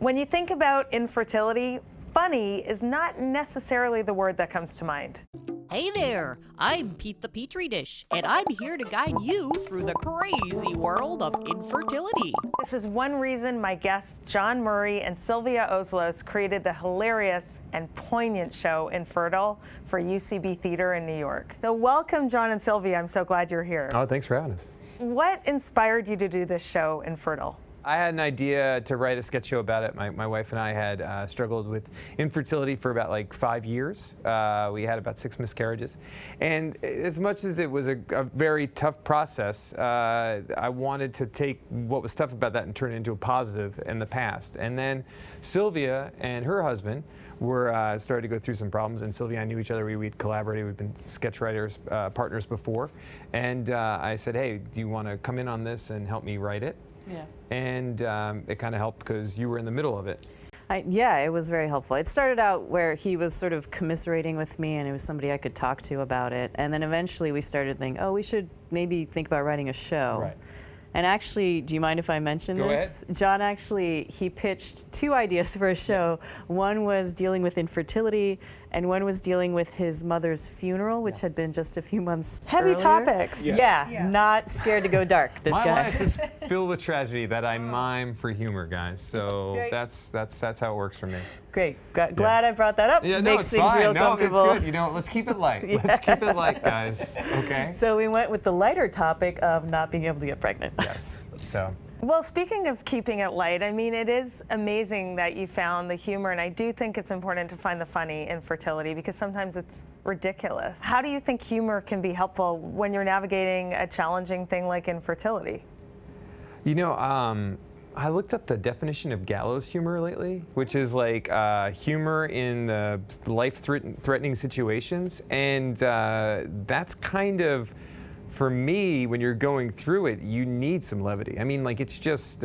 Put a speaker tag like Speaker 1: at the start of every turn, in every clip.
Speaker 1: When you think about infertility, funny is not necessarily the word that comes to mind.
Speaker 2: Hey there, I'm Pete the Petri Dish, and I'm here to guide you through the crazy world of infertility.
Speaker 1: This is one reason my guests John Murray and Silvija Ozlos created the hilarious and poignant show Infertile for UCB Theater in New York. So welcome, John and Silvija. I'm so glad you're here.
Speaker 3: Oh, thanks for having us.
Speaker 1: What inspired you to do this show, Infertile?
Speaker 3: I had an idea to write a sketch show about it. My wife and I had struggled with infertility for about 5 years. We had about 6 miscarriages. And as much as it was a very tough process, I wanted to take what was tough about that and turn it into a positive in the past. And then Silvija and her husband were started to go through some problems, and Silvija and I knew each other. We'd collaborated. We'd been sketch writers, partners before. And I said, hey, do you want to come in on this and help me write it?
Speaker 4: Yeah.
Speaker 3: And it kind of helped because you were in the middle of it.
Speaker 4: Yeah, it was very helpful. It started out where he was sort of commiserating with me, and it was somebody I could talk to about it. And then eventually we started thinking, oh, we should maybe think about writing a show.
Speaker 3: Right.
Speaker 4: And actually, do you mind if I mention
Speaker 3: Go
Speaker 4: this?
Speaker 3: ahead.
Speaker 4: John actually, he pitched 2 ideas for a show. One was dealing with infertility, and one was dealing with his mother's funeral, which had been just a few months
Speaker 1: Heavy
Speaker 4: earlier.
Speaker 1: topics.
Speaker 4: Yeah, not scared to go dark, this
Speaker 3: My
Speaker 4: guy.
Speaker 3: life is filled with tragedy that I mime for humor, guys. So
Speaker 4: Great.
Speaker 3: that's how it works for me.
Speaker 4: Great. Glad I brought that up.
Speaker 3: Yeah, no,
Speaker 4: Makes
Speaker 3: it's
Speaker 4: things
Speaker 3: fine.
Speaker 4: real
Speaker 3: No,
Speaker 4: comfortable.
Speaker 3: it's good. Let's keep it light. Let's keep it light, guys. Okay?
Speaker 4: So we went with the lighter topic of not being able to get pregnant.
Speaker 3: Yes. So.
Speaker 1: Well, speaking of keeping it light, I mean, it is amazing that you found the humor, and I do think it's important to find the funny in fertility because sometimes it's ridiculous. How do you think humor can be helpful when you're navigating a challenging thing like infertility?
Speaker 3: You know, I looked up the definition of gallows humor lately, which is like humor in the life-threatening situations, and that's kind of, for me, when you're going through it, you need some levity. I mean, it's just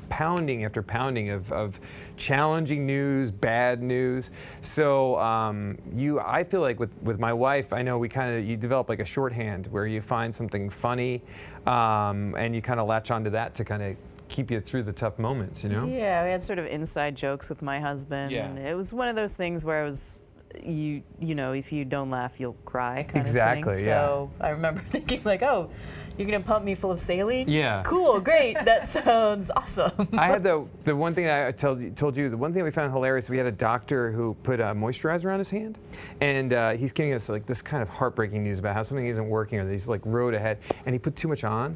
Speaker 3: pounding after pounding of challenging news, bad news. So I feel like with my wife, I know you develop like a shorthand where you find something funny, and you kind of latch onto that to kind of keep you through the tough moments, you know?
Speaker 4: Yeah, we had sort of inside jokes with my husband,
Speaker 3: Yeah.
Speaker 4: and it was one of those things where it was, you know, if you don't laugh, you'll cry kind
Speaker 3: Exactly,
Speaker 4: of thing.
Speaker 3: yeah.
Speaker 4: So I remember thinking oh, you're gonna pump me full of saline?
Speaker 3: Yeah.
Speaker 4: Cool, great, that sounds awesome.
Speaker 3: I had the one thing I told you, the one thing we found hilarious, we had a doctor who put moisturizer on his hand, and he's giving us this kind of heartbreaking news about how something isn't working, or that he's road ahead, and he put too much on,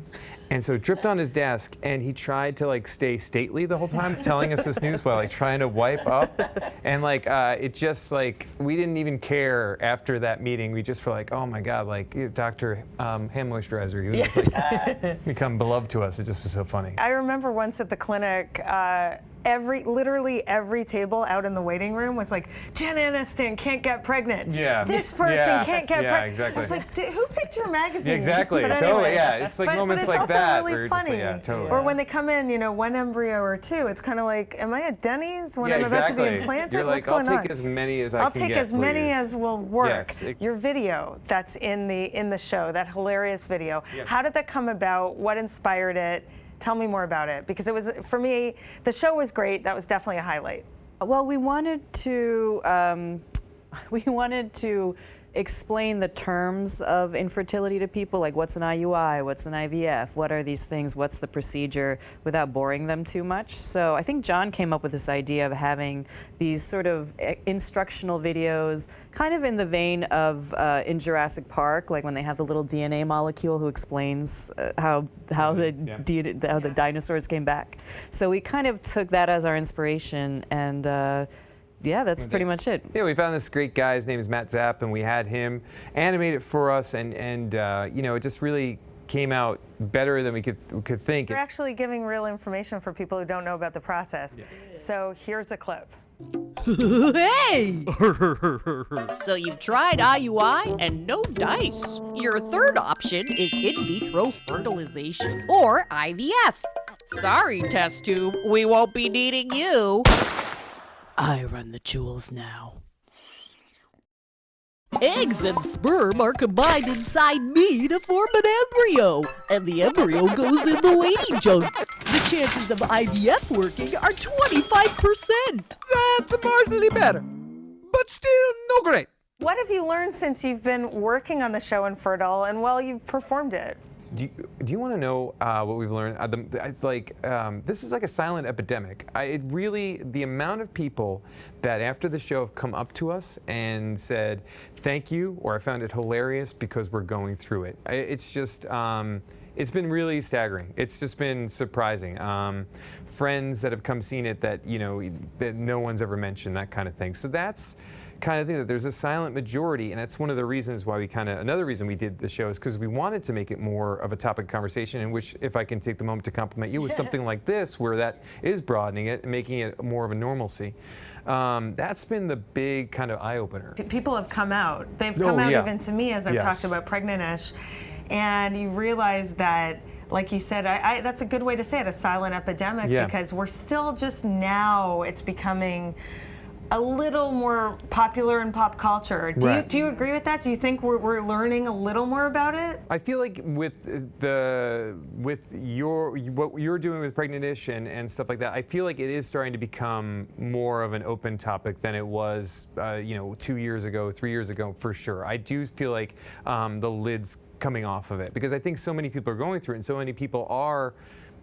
Speaker 3: and so it dripped on his desk, and he tried to stay stately the whole time, telling us this news while trying to wipe up, and it just we didn't even care after that meeting. We just were oh my God, Dr. Hand Moisturizer, he was just become beloved to us. It just was so funny.
Speaker 1: I remember once at the clinic, literally every table out in the waiting room was Jen Aniston can't get pregnant.
Speaker 3: Yeah.
Speaker 1: This person
Speaker 3: Yeah.
Speaker 1: can't get
Speaker 3: Yeah,
Speaker 1: pregnant.
Speaker 3: exactly.
Speaker 1: I was who picked your magazine?
Speaker 3: Yeah, exactly.
Speaker 1: But
Speaker 3: Totally.
Speaker 1: anyway,
Speaker 3: Yeah. It's moments
Speaker 1: but
Speaker 3: like
Speaker 1: it's
Speaker 3: that
Speaker 1: also
Speaker 3: where
Speaker 1: really
Speaker 3: you're just
Speaker 1: funny.
Speaker 3: yeah, totally.
Speaker 1: Or when they come in, 1 embryo or 2, it's kind of am I at Denny's when I'm about to be implanted?
Speaker 3: You're
Speaker 1: What's
Speaker 3: I'll
Speaker 1: going
Speaker 3: take
Speaker 1: on?
Speaker 3: as many as I
Speaker 1: I'll
Speaker 3: can
Speaker 1: take
Speaker 3: get,
Speaker 1: as many
Speaker 3: please.
Speaker 1: as will work.
Speaker 3: Yes,
Speaker 1: Your video that's in the show, that hilarious video.
Speaker 3: Yes.
Speaker 1: How did that come about? What inspired it? Tell me more about it, because it was, for me, the show was great. That was definitely a highlight.
Speaker 4: Well, we wanted to explain the terms of infertility to people, what's an IUI, what's an IVF, what are these things, what's the procedure, without boring them too much. So I think John came up with this idea of having these sort of instructional videos, kind of in the vein of in Jurassic Park, when they have the little DNA molecule who explains how the dinosaurs came back. So we kind of took that as our inspiration, and yeah, that's pretty much it.
Speaker 3: Yeah, we found this great guy. His name is Matt Zapp, and we had him animate it for us, and it just really came out better than we could think.
Speaker 1: You're actually giving real information for people who don't know about the process. Yeah. So here's a clip.
Speaker 2: Hey! So you've tried IUI and no dice. Your third option is in vitro fertilization, or IVF. Sorry, test tube, we won't be needing you. I run the jewels now. Eggs and sperm are combined inside me to form an embryo, and the embryo goes in the waiting junk. The chances of IVF working are 25%.
Speaker 5: That's marginally better, but still no great.
Speaker 1: What have you learned since you've been working on the show Infertile and while you've performed it?
Speaker 3: Do you want to know what we've learned? This is like a silent epidemic. The amount of people that after the show have come up to us and said, thank you, or I found it hilarious because we're going through it. It's just, it's been really staggering. It's just been surprising. Friends that have come seen it that, that no one's ever mentioned, that kind of thing. So that's kind of thing that there's a silent majority, and that's one of the reasons why another reason we did the show is because we wanted to make it more of a topic of conversation, in which, if I can take the moment to compliment you, with something like this, where that is broadening it and making it more of a normalcy. That's been the big kind of eye-opener.
Speaker 1: People have come out. They've come out even to me as I've talked about pregnantish, and you realize that, like you said, that's a good way to say it, a silent epidemic, because we're still just now, it's becoming a little more popular in pop culture. Do you agree with that? Do you think we're learning a little more about it?
Speaker 3: I feel like with what you're doing with pregnantish and stuff like that, I feel like it is starting to become more of an open topic than it was 2 years ago, 3 years ago, for sure. I do feel like the lid's coming off of it, because I think so many people are going through it, and so many people are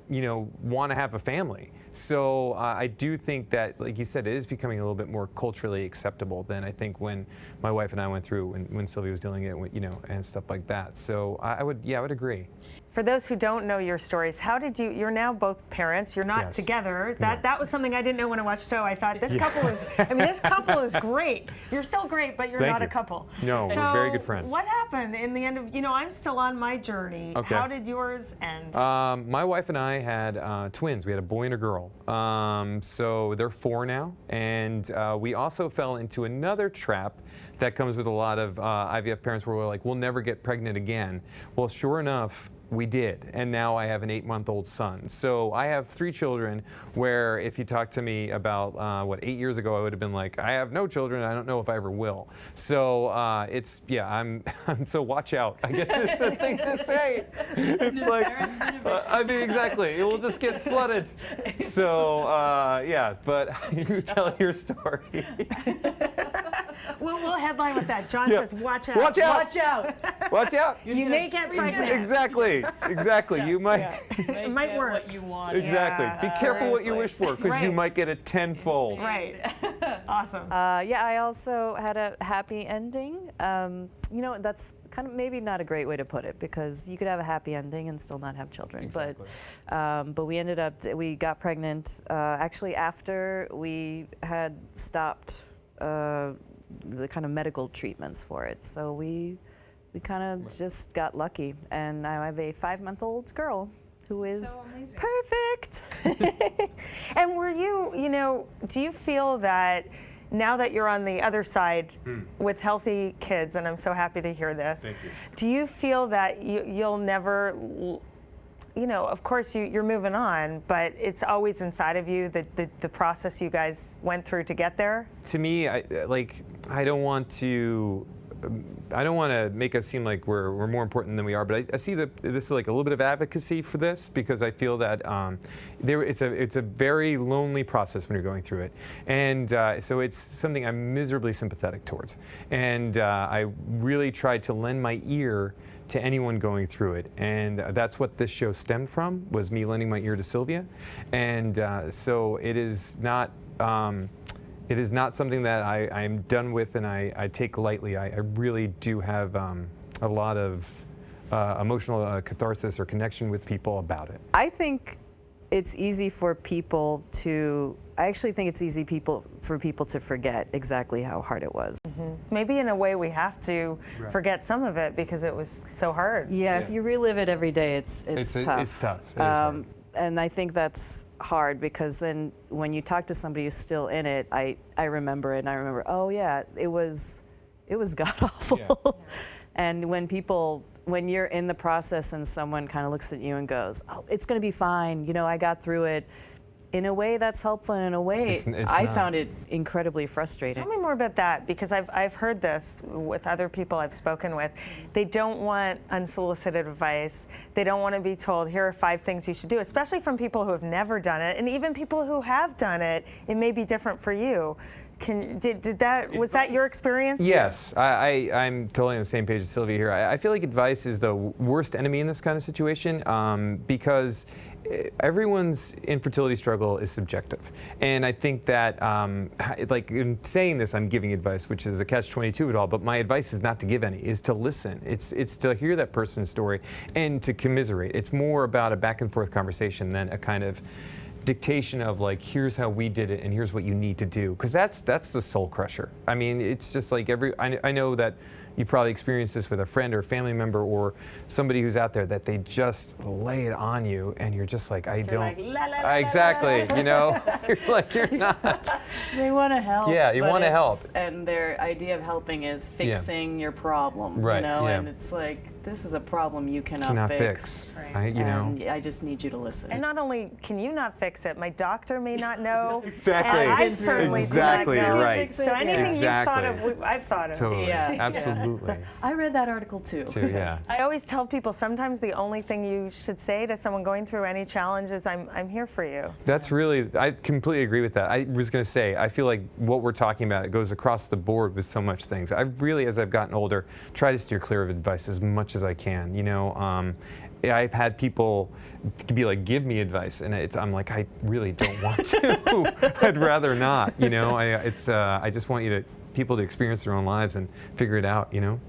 Speaker 3: want to have a family. So I do think that, like you said, it is becoming a little bit more culturally acceptable than I think when my wife and I went through, when Silvija was dealing with it, and stuff like that. So I would agree.
Speaker 1: For those who don't know your stories, how did you're now both parents, you're not together. That was something I didn't know when I watched the show. I thought, this couple is, this couple is great. You're still great, but you're not a couple.
Speaker 3: No, we're very good friends.
Speaker 1: What happened in the end of, I'm still on my journey.
Speaker 3: Okay.
Speaker 1: How did yours end?
Speaker 3: My wife and I had twins. We had a boy and a girl. So they're 4 now. And we also fell into another trap that comes with a lot of IVF parents, where we're like, we'll never get pregnant again. Well, sure enough, we did, and now I have an 8-month-old son. So I have 3 children, where if you talked to me about, 8 years ago, I would have been like, I have no children, I don't know if I ever will. So so watch out, I guess is the thing to say. It's like, exactly, it will just get flooded. So, but you tell your story.
Speaker 1: We'll headline with that. John says, watch out.
Speaker 3: Watch out.
Speaker 1: Watch out.
Speaker 3: Watch out.
Speaker 1: You may get pregnant.
Speaker 3: Exactly. You might.
Speaker 1: It might work.
Speaker 4: What you want.
Speaker 3: Exactly. Be careful what you wish for, because you might get it tenfold.
Speaker 1: Right. Awesome.
Speaker 4: I also had a happy ending. That's kind of maybe not a great way to put it, because you could have a happy ending and still not have children.
Speaker 3: Exactly.
Speaker 4: But we got pregnant actually after we had stopped the kind of medical treatments for it. So we kind of just got lucky, and I have a 5-month-old girl who is
Speaker 1: so
Speaker 4: perfect.
Speaker 1: And were you, do you feel that now that you're on the other side with healthy kids, and I'm so happy to hear this,
Speaker 3: Thank you.
Speaker 1: do you feel that you'll never, of course you're moving on, but it's always inside of you, the process you guys went through to get there?
Speaker 3: To me, I don't want to make us seem like we're more important than we are, but I see that this is like a little bit of advocacy for this, because I feel that it's a very lonely process when you're going through it, and so it's something I'm miserably sympathetic towards, and I really tried to lend my ear to anyone going through it, and that's what this show stemmed from, was me lending my ear to Silvija, and so it is not. It is not something that I'm done with and I take lightly. I really do have a lot of emotional catharsis or connection with people about it.
Speaker 4: I think it's easy for people to, I actually think it's easy for people to forget exactly how hard it was.
Speaker 1: Mm-hmm. Maybe in a way we have to forget some of it because it was so hard.
Speaker 4: Yeah, if you relive it every day, it's tough.
Speaker 3: It's tough. It is hard.
Speaker 4: And I think that's hard, because then when you talk to somebody who's still in it, I remember it, and I remember, oh yeah, it was god awful. Yeah. And when you're in the process and someone kind of looks at you and goes, oh, it's going to be fine, I got through it, in a way that's helpful, and in a way
Speaker 3: It's
Speaker 4: I
Speaker 3: not.
Speaker 4: found it incredibly frustrating.
Speaker 1: Tell me more about that, because I've heard this with other people I've spoken with. They don't want unsolicited advice. They don't want to be told, here are 5 things you should do, especially from people who have never done it. And even people who have done it, it may be different for you. Was that your experience?
Speaker 3: Yes, I'm totally on the same page as Silvija here. I feel like advice is the worst enemy in this kind of situation because everyone's infertility struggle is subjective. And I think that, like in saying this, I'm giving advice, which is the catch-22 of it all, but my advice is not to give any, is to listen. It's to hear that person's story and to commiserate. It's more about a back and forth conversation than a kind of dictation of like, here's how we did it and here's what you need to do, because that's the soul crusher. I mean, it's just like I know that you've probably experienced this with a friend or a family member or somebody who's out there, that they just lay it on you and you're just like, I don't.
Speaker 1: Like, la, la, la,
Speaker 3: exactly, you know, you're like, you're not.
Speaker 4: They want to help.
Speaker 3: Yeah, you
Speaker 4: but
Speaker 3: want to help.
Speaker 4: And their idea of helping is fixing your problem,
Speaker 3: Right,
Speaker 4: you know,
Speaker 3: yeah.
Speaker 4: and it's like, this is a problem you cannot
Speaker 3: fix.
Speaker 1: Right.
Speaker 3: You know.
Speaker 4: And I just need you to listen.
Speaker 1: And not only can you not fix it, my doctor may not know.
Speaker 3: Exactly.
Speaker 1: And I certainly do
Speaker 3: Exactly,
Speaker 1: not know.
Speaker 3: you're right.
Speaker 1: So anything
Speaker 3: Exactly.
Speaker 1: you've thought of, I've thought of.
Speaker 3: Totally.
Speaker 4: Yeah.
Speaker 3: Absolutely.
Speaker 4: I read that article too.
Speaker 3: Too, yeah.
Speaker 1: I always tell people sometimes the only thing you should say to someone going through any challenge is, I'm here for you.
Speaker 3: That's really, I completely agree with that. I was going to say, I feel like what we're talking about, it goes across the board with so much things. I've really, as I've gotten older, try to steer clear of advice as much as I can. You know, I've had people be like, give me advice, and I'm like, I really don't want to. I'd rather not. You know, I just want people to experience their own lives and figure it out. You know.